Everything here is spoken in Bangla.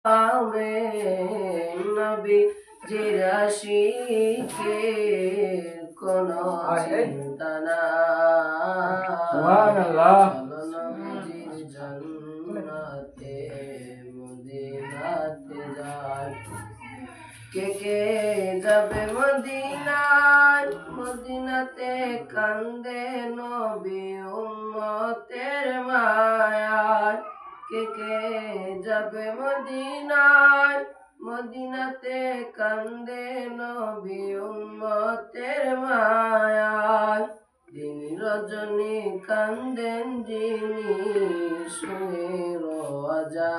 আমে নবী জিরাশিকে কোনো চিন্তা নাই চলো নবীজির জান্নাতে মদিনাতে যাই কে কে যাবে মদিনায় মদিনাতে কান্দে নবী উম্মতের মায়ায় কে কে যাবে মদিনায় মদিনাতে কান্দে নবী উম্মতের মায়ায় দিন রজনী কান্দেন যিনি শুয়ে রোজা